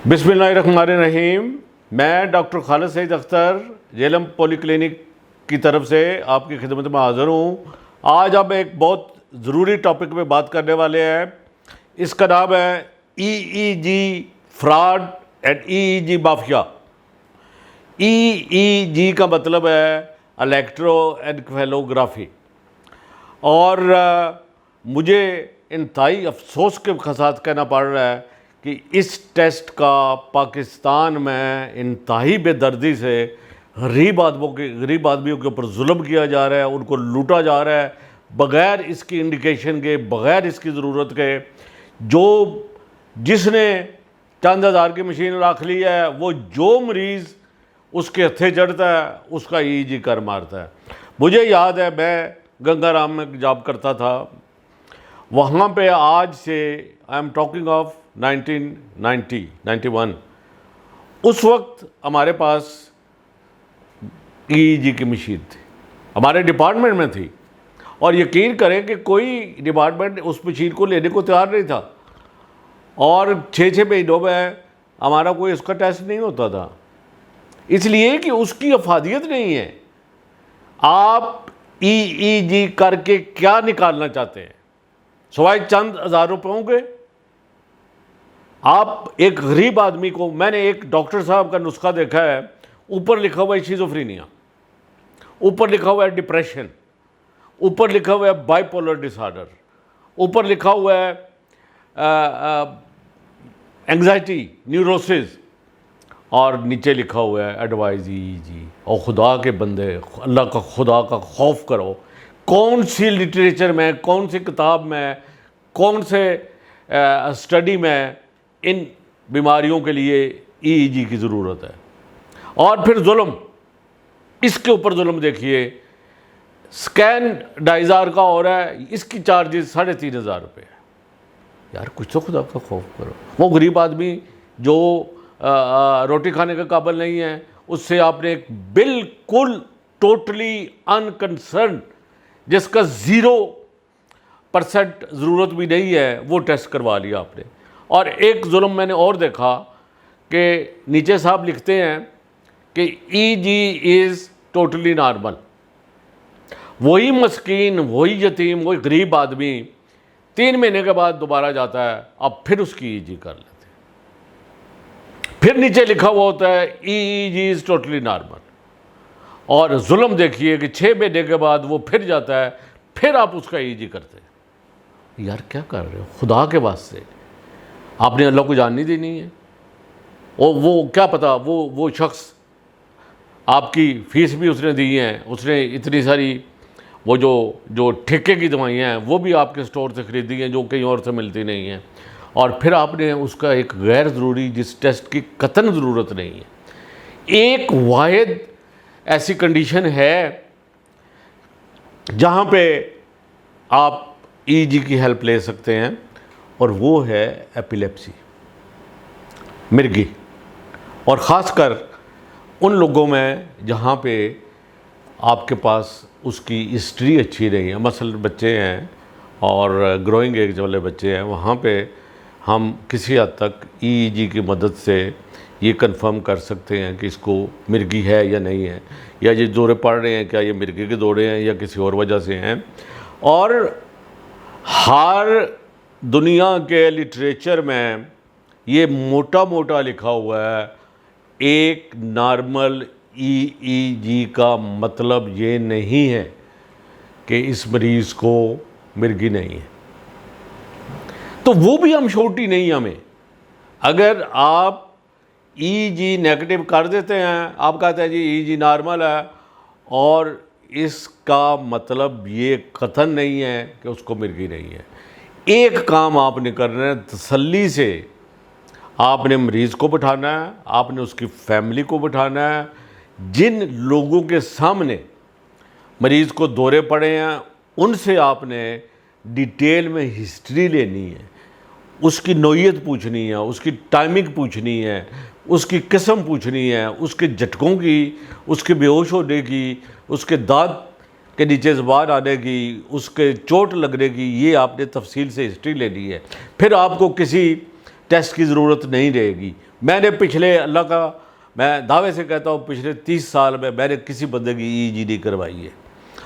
بسم اللہ الرحمن الرحیم۔ میں ڈاکٹر خالد سعید اختر جیلم پولی کلینک کی طرف سے آپ کی خدمت میں حاضر ہوں۔ آج ہم ایک بہت ضروری ٹاپک پہ بات کرنے والے ہیں۔ اس کا نام ہے EEG fraud and EEG mafia. EEG کا مطلب ہے الیکٹرو انکفیلوگرافی، اور مجھے انتہائی افسوس کے ساتھ کہنا پڑ رہا ہے کہ اس ٹیسٹ کا پاکستان میں انتہائی بے دردی سے غریب آدمیوں کے اوپر ظلم کیا جا رہا ہے، ان کو لوٹا جا رہا ہے بغیر اس کی انڈیکیشن کے، بغیر اس کی ضرورت کے۔ جس نے چند ہزار کی مشین رکھ لی ہے، وہ جو مریض اس کے ہتھے چڑھتا ہے اس کا EEG کر مارتا ہے۔ مجھے یاد ہے میں گنگا رام میں جاب کرتا تھا، وہاں پہ آج سے آئی ایم ٹاکنگ آف 1991، اس وقت ہمارے پاس EEG کی مشین تھی، ہمارے ڈپارٹمنٹ میں تھی، اور یقین کریں کہ کوئی ڈپارٹمنٹ اس مشین کو لینے کو تیار نہیں تھا، اور 6 مہینوں میں ہمارا کوئی اس کا ٹیسٹ نہیں ہوتا تھا، اس لیے کہ اس کی افادیت نہیں ہے۔ آپ EEG کر کے کیا نکالنا چاہتے ہیں سوائے چند ہزار روپوں کے؟ آپ ایک غریب آدمی کو، میں نے ایک ڈاکٹر صاحب کا نسخہ دیکھا ہے، اوپر لکھا ہوا ہے شیزوفرینیا، اوپر لکھا ہوا ہے ڈپریشن، اوپر لکھا ہوا ہے بائی پولر ڈس آرڈر، اوپر لکھا ہوا ہے اینگزائٹی نیوروسز، اور نیچے لکھا ہوا ہے ایڈوائز EEG۔ اور خدا کے بندے، اللہ کا خدا کا خوف کرو، کون سی لٹریچر میں، کون سی کتاب میں، کون سے اسٹڈی میں ان بیماریوں کے لیے EEG کی ضرورت ہے؟ اور پھر ظلم، اس کے اوپر ظلم دیکھیے، سکین ڈائزار کا ہو رہا ہے، اس کی چارجز 3500 روپے ہے۔ یار کچھ تو خدا کا خوف کرو۔ وہ غریب آدمی جو روٹی کھانے کے قابل نہیں ہے، اس سے آپ نے ایک بالکل ٹوٹلی انکنسرن، جس کا 0% ضرورت بھی نہیں ہے، وہ ٹیسٹ کروا لیا آپ نے۔ اور ایک ظلم میں نے اور دیکھا کہ نیچے صاحب لکھتے ہیں کہ EEG از ٹوٹلی نارمل۔ وہی مسکین، وہی یتیم، وہی غریب آدمی 3 مہینے کے بعد دوبارہ جاتا ہے، اب پھر اس کی EEG کر لیتے ہیں۔ پھر نیچے لکھا ہوا ہوتا ہے EEG از ٹوٹلی نارمل، اور ظلم دیکھیے کہ 6 مہینے کے بعد وہ پھر جاتا ہے، پھر آپ اس کا EEG کرتے ہیں۔ یار کیا کر رہے ہو خدا کے واسطے؟ آپ نے اللہ کو جان نہیں دینی ہے؟ وہ کیا پتا، وہ شخص، آپ کی فیس بھی اس نے دی ہے، اس نے اتنی ساری وہ جو ٹھیکے کی دوائیاں ہیں وہ بھی آپ کے سٹور سے خریدی ہیں، جو کہیں اور سے ملتی نہیں ہیں، اور پھر آپ نے اس کا ایک غیر ضروری، جس ٹیسٹ کی قطعاً ضرورت نہیں ہے۔ ایک واحد ایسی کنڈیشن ہے جہاں پہ آپ EEG کی ہیلپ لے سکتے ہیں، اور وہ ہے ایپیلیپسی، مرگی، اور خاص کر ان لوگوں میں جہاں پہ آپ کے پاس اس کی ہسٹری اچھی نہیں ہے، مثلا بچے ہیں اور گروئنگ ایج والے بچے ہیں، وہاں پہ ہم کسی حد تک EEG کی مدد سے یہ کنفرم کر سکتے ہیں کہ اس کو مرگی ہے یا نہیں ہے، یا یہ دورے پڑ رہے ہیں، کیا یہ مرگی کے دورے ہیں یا کسی اور وجہ سے ہیں۔ اور ہر دنیا کے لٹریچر میں یہ موٹا لکھا ہوا ہے، ایک نارمل EEG کا مطلب یہ نہیں ہے کہ اس مریض کو مرگی نہیں ہے۔ تو وہ بھی ہم شورٹی نہیں ہمیں۔ اگر آپ EEG نیگیٹو کر دیتے ہیں، آپ کہتے ہیں جی EEG نارمل ہے، اور اس کا مطلب یہ قطعاً نہیں ہے کہ اس کو مرگی نہیں ہے۔ ایک کام آپ نے کرنا ہے، تسلی سے آپ نے مریض کو بٹھانا ہے، آپ نے اس کی فیملی کو بٹھانا ہے، جن لوگوں کے سامنے مریض کو دورے پڑے ہیں ان سے آپ نے ڈیٹیل میں ہسٹری لینی ہے، اس کی نوعیت پوچھنی ہے، اس کی ٹائمنگ پوچھنی ہے، اس کی قسم پوچھنی ہے، اس کے جھٹکوں کی، اس کے بے ہوش ہونے کی، اس کے دانت کے نیچے زبان آنے کی، اس کے چوٹ لگنے کی، یہ آپ نے تفصیل سے ہسٹری لینی ہے۔ پھر آپ کو کسی ٹیسٹ کی ضرورت نہیں رہے گی. میں نے پچھلے اللہ کا میں دعوے سے کہتا ہوں پچھلے 30 سال میں نے کسی بندے کی EEG نہیں کروائی ہے.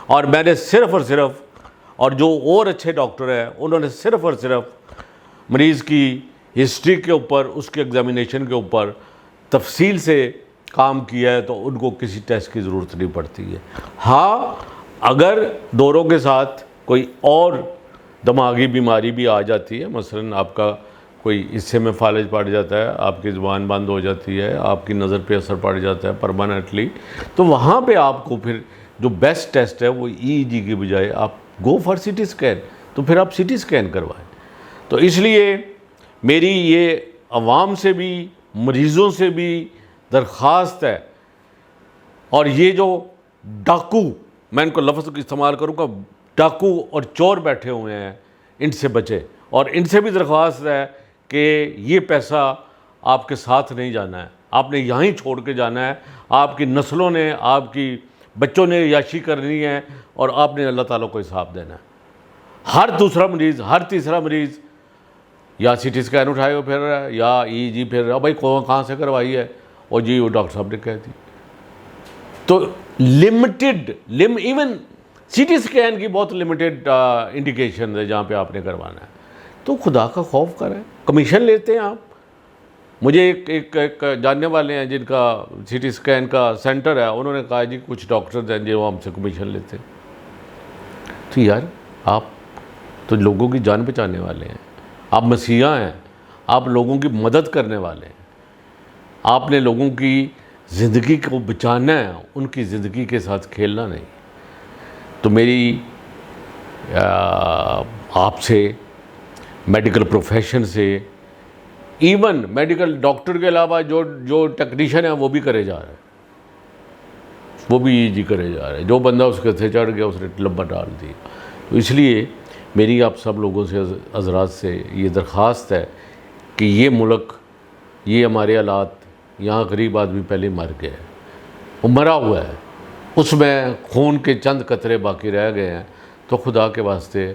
اور میں نے صرف اور صرف اور جو اور اچھے ڈاکٹر ہیں انہوں نے صرف اور صرف مریض کی ہسٹری کے اوپر اس کے ایگزامینیشن کے اوپر تفصیل سے کام کیا ہے تو ان کو کسی ٹیسٹ کی ضرورت نہیں پڑتی ہے. ہاں اگر دوروں کے ساتھ کوئی اور دماغی بیماری بھی آ جاتی ہے، مثلا آپ کا کوئی حصے میں فالج پڑ جاتا ہے، آپ کی زبان بند ہو جاتی ہے، آپ کی نظر پہ اثر پڑ جاتا ہے پرماننٹلی، تو وہاں پہ آپ کو پھر جو بیسٹ ٹیسٹ ہے وہ EEG کی بجائے آپ گو فار CT اسکین، تو پھر آپ CT اسکین کروائیں. تو اس لیے میری یہ عوام سے بھی مریضوں سے بھی درخواست ہے، اور یہ جو ڈاکو، میں ان کو لفظ استعمال کروں گا، ڈاکو اور چور بیٹھے ہوئے ہیں، ان سے بچے. اور ان سے بھی درخواست ہے کہ یہ پیسہ آپ کے ساتھ نہیں جانا ہے، آپ نے یہاں ہی چھوڑ کے جانا ہے. آپ کی نسلوں نے، آپ کی بچوں نے عیاشی کرنی ہے اور آپ نے اللہ تعالیٰ کو حساب دینا ہے. ہر دوسرا مریض، ہر تیسرا مریض یا CT اسکین اٹھائے ہو پھر رہا ہے یا EEG پھر رہا ہے. بھائی کہاں سے کروائی ہے؟ اور جی وہ ڈاکٹر صاحب نے کہہ دی. تو لمیٹڈ ایون CT اسکین کی بہت لمیٹڈ انڈیکیشن ہے جہاں پہ آپ نے کروانا ہے. تو خدا کا خوف کریں، کمیشن لیتے ہیں آپ. مجھے ایک جاننے والے ہیں جن کا CT اسکین کا سینٹر ہے، انہوں نے کہا جی کچھ ڈاکٹرز ہیں جو ہم سے کمیشن لیتے ہیں. تو یار آپ تو لوگوں کی جان بچانے والے ہیں، آپ مسیحا ہیں، آپ لوگوں کی مدد کرنے والے ہیں، آپ نے لوگوں کی زندگی کو بچانا ہے، ان کی زندگی کے ساتھ کھیلنا نہیں. تو میری آپ سے، میڈیکل پروفیشن سے، ایون میڈیکل ڈاکٹر کے علاوہ جو ٹیکنیشین ہے وہ بھی کرے جا رہا ہے، وہ بھی EEG کرے جا رہا ہے. جو بندہ اس کے تھے چڑھ گیا اس نے لمبا ڈال دیا. تو اس لیے میری آپ سب لوگوں سے، حضرات سے یہ درخواست ہے کہ یہ ملک، یہ ہمارے حالات، یہاں غریب آدمی پہلے مر گیا ہے، وہ مرا ہوا ہے، اس میں خون کے چند قطرے باقی رہ گئے ہیں. تو خدا کے واسطے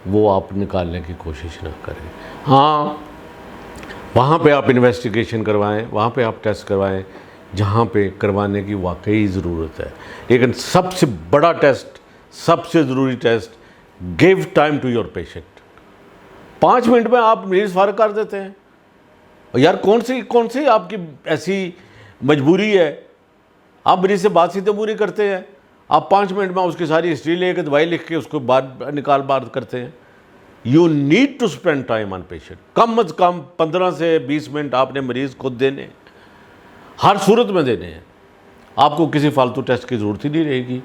وہ آپ نکالنے کی کوشش نہ کریں. ہاں وہاں پہ آپ انویسٹیگیشن کروائیں، وہاں پہ آپ ٹیسٹ کروائیں جہاں پہ کروانے کی واقعی ضرورت ہے. لیکن سب سے بڑا ٹیسٹ، سب سے ضروری test, give time to your patient. 5 minute میں آپ مریض فارغ کر دیتے ہیں. یار کون سی آپ کی ایسی مجبوری ہے؟ آپ مریض سے بات سیدھے پوری کرتے ہیں، آپ 5 منٹ میں اس کی ساری ہسٹری لے کے دوائی لکھ کے اس کو بات کرتے ہیں. You need to spend time on patient. کم از کم 15 سے 20 منٹ آپ نے مریض کو دینے، ہر صورت میں دینے ہیں. آپ کو کسی فالتو ٹیسٹ کی ضرورت ہی نہیں رہے گی.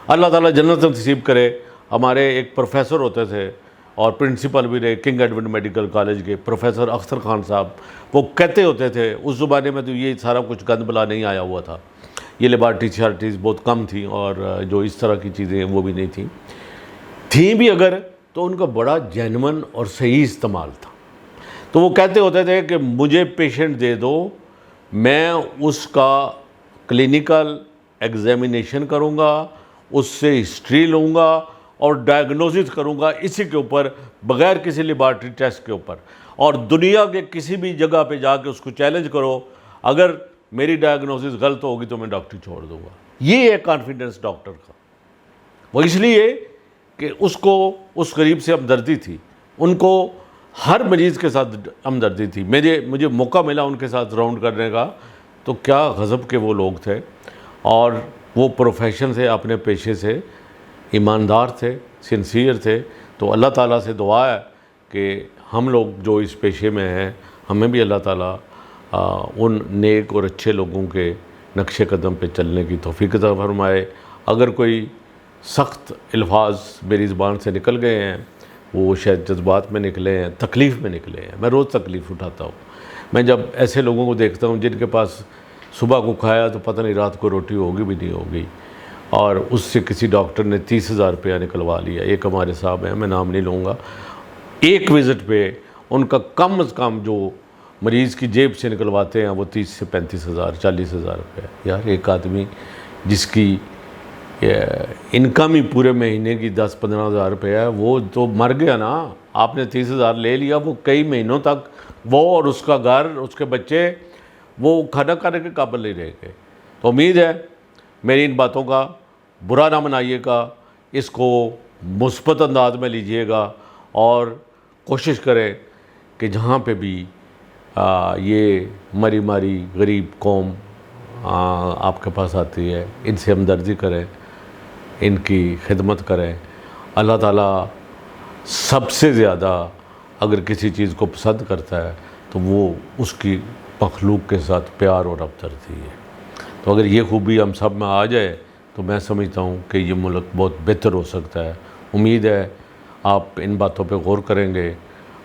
اللہ تعالیٰ جنت نصیب کرے. ہمارے ایک پروفیسر ہوتے تھے اور پرنسپل بھی رہے کنگ ایڈورڈ میڈیکل کالج کے، پروفیسر اختر خان صاحب. وہ کہتے ہوتے تھے، اس زمانے میں تو یہ سارا کچھ گند بلا نہیں آیا ہوا تھا، یہ لیبارٹری شارٹیز بہت کم تھیں اور جو اس طرح کی چیزیں ہیں وہ بھی نہیں تھیں بھی اگر، تو ان کا بڑا جینون اور صحیح استعمال تھا. تو وہ کہتے ہوتے تھے کہ مجھے پیشنٹ دے دو، میں اس کا کلینیکل ایگزامینیشن کروں گا، اس سے ہسٹری لوں گا اور ڈائگنوسس کروں گا اسی کے اوپر، بغیر کسی لیبارٹری ٹیسٹ کے اوپر. اور دنیا کے کسی بھی جگہ پہ جا کے اس کو چیلنج کرو، اگر میری ڈائگنوسس غلط ہوگی تو میں ڈاکٹری چھوڑ دوں گا. یہ ہے کانفیڈنس ڈاکٹر کا. وہ اس لیے کہ اس کو اس غریب سے ہمدردی تھی، ان کو ہر مریض کے ساتھ ہمدردی تھی. مجھے موقع ملا ان کے ساتھ راؤنڈ کرنے کا، تو کیا غضب کے وہ لوگ تھے. اور وہ پروفیشن سے، اپنے پیشے سے ایماندار تھے، سنسیئر تھے. تو اللہ تعالیٰ سے دعا ہے کہ ہم لوگ جو اس پیشے میں ہیں، ہمیں بھی اللہ تعالیٰ ان نیک اور اچھے لوگوں کے نقش قدم پہ چلنے کی توفیق عطا فرمائے. اگر کوئی سخت الفاظ میری زبان سے نکل گئے ہیں، وہ شاید جذبات میں نکلے ہیں، تکلیف میں نکلے ہیں. میں روز تکلیف اٹھاتا ہوں. میں جب ایسے لوگوں کو دیکھتا ہوں جن کے پاس صبح کو کھایا تو پتہ نہیں رات کو روٹی ہوگی بھی نہیں ہوگی، اور اس سے کسی ڈاکٹر نے 30,000 روپیہ نکلوا لیا. ایک ہمارے صاحب ہیں، میں نام نہیں لوں گا، ایک وزٹ پہ ان کا کم از کم جو مریض کی جیب سے نکلواتے ہیں وہ 30 سے 35,000 40,000 روپے. یار ایک آدمی جس کی انکم ہی پورے مہینے کی 10-15 ہزار روپے ہے، وہ تو مر گیا نا. آپ نے 30,000 لے لیا، وہ کئی مہینوں تک وہ اور اس کا گھر، اس کے بچے، وہ کھانا کھانے کے قابل نہیں رہے گے۔ تو امید ہے میری ان باتوں کا برا نہ منائیے گا، اس کو مثبت انداز میں لیجئے گا، اور کوشش کریں کہ جہاں پہ بھی یہ مری ماری غریب قوم آپ کے پاس آتی ہے، ان سے ہمدردی کریں، ان کی خدمت کریں۔ اللہ تعالیٰ سب سے زیادہ اگر کسی چیز کو پسند کرتا ہے تو وہ اس کی مخلوق کے ساتھ پیار اور ہمدردی ہے۔ تو اگر یہ خوبی ہم سب میں آ جائے تو میں سمجھتا ہوں کہ یہ ملک بہت بہتر ہو سکتا ہے۔ امید ہے آپ ان باتوں پہ غور کریں گے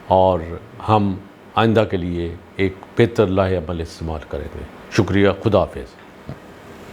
اور ہم آئندہ کے لیے ایک بہتر لاہ عمل استعمال کریں گے۔ شکریہ، خدا حافظ۔